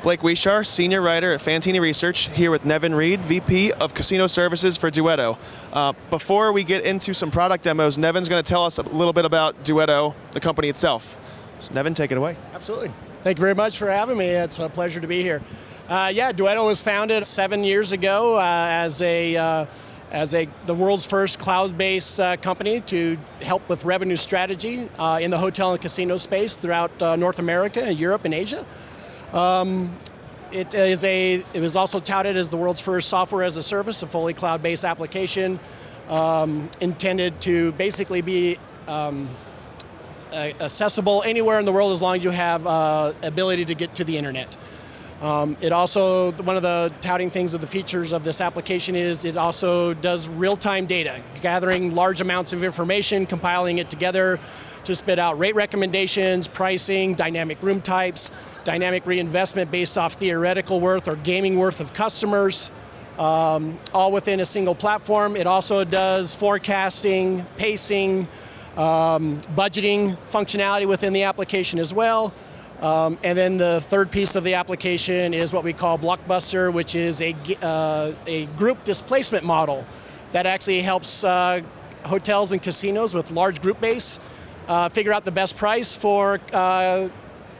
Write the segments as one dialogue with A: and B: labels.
A: Blake Wishar, Senior Writer at Fantini Research, here with Nevin Reed, VP of Casino Services for Duetto. Before we get into some product demos, Nevin's going to tell us a little bit about Duetto, the company itself. So Nevin, take it away.
B: Absolutely. Thank you very much for having me. It's a pleasure to be here. Duetto was founded 7 years ago as the world's first cloud-based company to help with revenue strategy in the hotel and casino space throughout North America, Europe, and Asia. It was also touted as the world's first software as a service, a fully cloud-based application intended to basically be accessible anywhere in the world as long as you have ability to get to the internet. It also, one of the touting things of the features of this application is it also does real-time data, gathering large amounts of information, compiling it together to spit out rate recommendations, pricing, dynamic room types, dynamic reinvestment based off theoretical worth or gaming worth of customers, all within a single platform. It also does forecasting, pacing, budgeting functionality within the application as well. And then the third piece of the application is what we call Blockbuster, which is a group displacement model that actually helps hotels and casinos with large group base figure out the best price for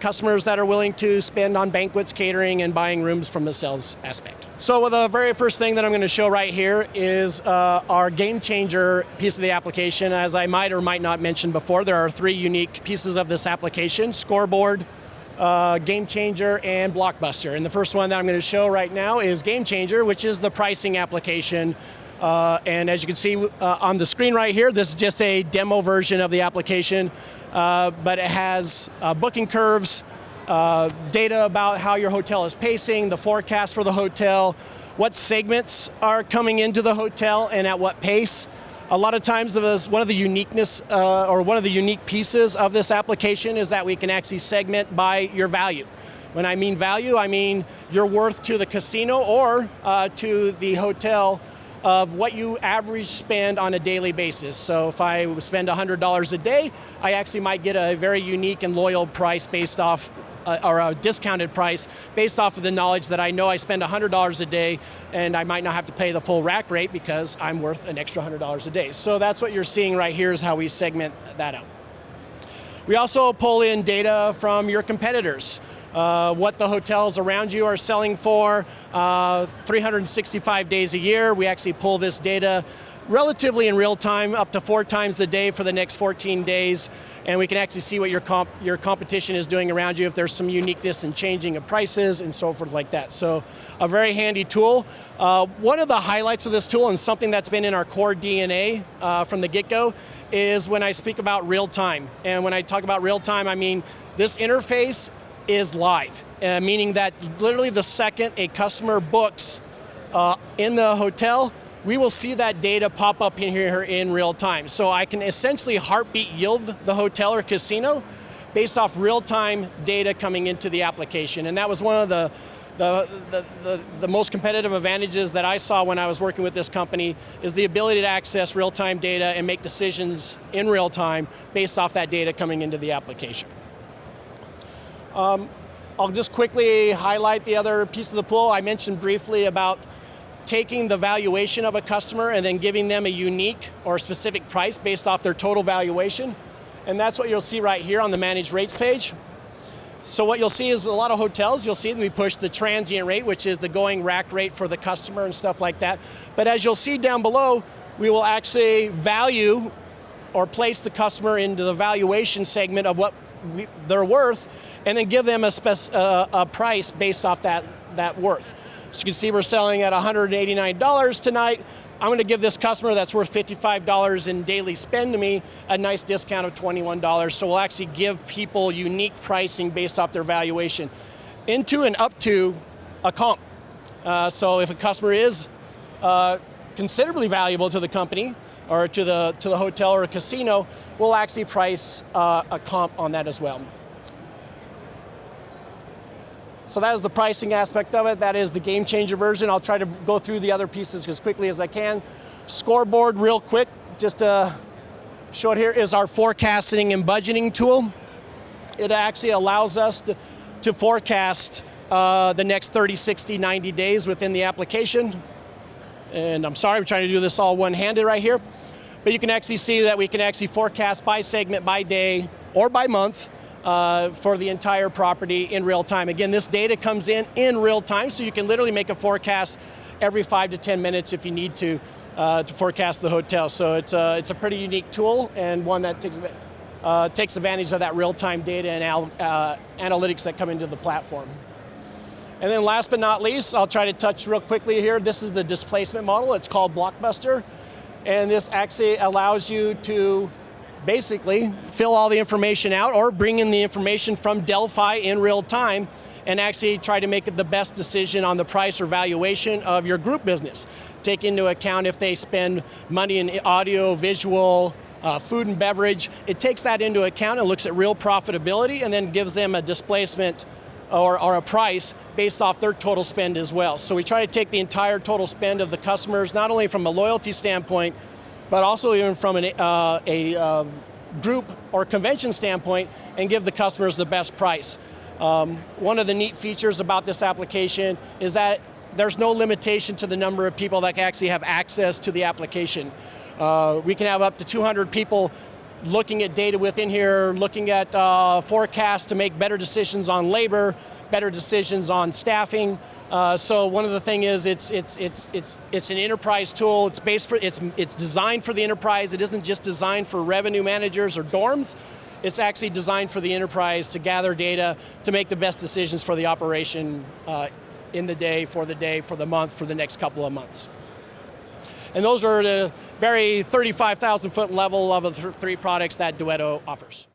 B: customers that are willing to spend on banquets, catering, and buying rooms from the sales aspect. So the very first thing that I'm going to show right here is our game changer piece of the application. As I might or might not mention before, there are three unique pieces of this application: Scoreboard, Game Changer, and Blockbuster. And the first one that I'm going to show right now is Game Changer, which is the pricing application. And as you can see on the screen right here, this is just a demo version of the application, but it has booking curves, data about how your hotel is pacing, the forecast for the hotel, what segments are coming into the hotel and at what pace. A lot of times one of the uniqueness or one of the unique pieces of this application is that we can actually segment by your value. When I mean value, I mean your worth to the casino or to the hotel of what you average spend on a daily basis. So if I spend $100 a day, I actually might get a very unique and loyal price based off or a discounted price based off of the knowledge that I know I spend $100 a day and I might not have to pay the full rack rate because I'm worth an extra $100 a day. So that's what you're seeing right here is how we segment that out. We also pull in data from your competitors. What the hotels around you are selling for 365 days a year. We actually pull this data relatively in real time, up to 4 times a day for the next 14 days. And we can actually see what your competition is doing around you, if there's some uniqueness in changing of prices and so forth like that. So a very handy tool. One of the highlights of this tool, and something that's been in our core DNA from the get-go, is when I speak about real time. And when I talk about real time, I mean this interface is live, meaning that literally the second a customer books in the hotel, we will see that data pop up in here in real time. So I can essentially heartbeat yield the hotel or casino based off real-time data coming into the application. And that was one of the most competitive advantages that I saw when I was working with this company, is the ability to access real-time data and make decisions in real time based off that data coming into the application. I'll just quickly highlight the other piece of the pool. I mentioned briefly about taking the valuation of a customer and then giving them a unique or specific price based off their total valuation. And that's what you'll see right here on the Managed Rates page. So what you'll see is with a lot of hotels, you'll see that we push the transient rate, which is the going rack rate for the customer and stuff like that. But as you'll see down below, we will actually value or place the customer into the valuation segment of what they're worth, and then give them a price based off that worth. So you can see we're selling at $189 tonight. I'm going to give this customer that's worth $55 in daily spend to me a nice discount of $21. So we'll actually give people unique pricing based off their valuation into and up to a comp. So if a customer is considerably valuable to the company or to the hotel or a casino, we'll actually price a comp on that as well. So that is the pricing aspect of it. That is the game changer version. I'll try to go through the other pieces as quickly as I can. Scoreboard, real quick, just to show it here, is our forecasting and budgeting tool. It actually allows us to forecast the next 30, 60, 90 days within the application. And I'm sorry, I'm trying to do this all one-handed right here. But you can actually see that we can actually forecast by segment, by day, or by month for the entire property in real time. Again, this data comes in real time, so you can literally make a forecast every 5 to 10 minutes if you need to forecast the hotel. So it's a pretty unique tool, and one that takes advantage of that real-time data and analytics that come into the platform. And then last but not least, I'll try to touch real quickly here. This is the displacement model. It's called Blockbuster. And this actually allows you to basically fill all the information out or bring in the information from Delphi in real time and actually try to make the best decision on the price or valuation of your group business. Take into account if they spend money in audio, visual, food and beverage. It takes that into account and looks at real profitability and then gives them a displacement or a price based off their total spend as well. So we try to take the entire total spend of the customers, not only from a loyalty standpoint, but also even from a group or convention standpoint, and give the customers the best price. One of the neat features about this application is that there's no limitation to the number of people that can actually have access to the application. We can have up to 200 people looking at data within here, looking at forecasts to make better decisions on labor, better decisions on staffing. So one of the things is it's an enterprise tool. It's designed for the enterprise. It isn't just designed for revenue managers or dorms. It's actually designed for the enterprise to gather data to make the best decisions for the operation in the day, for the month, for the next couple of months. And those are the very 35,000 foot level of the three products that Duetto offers.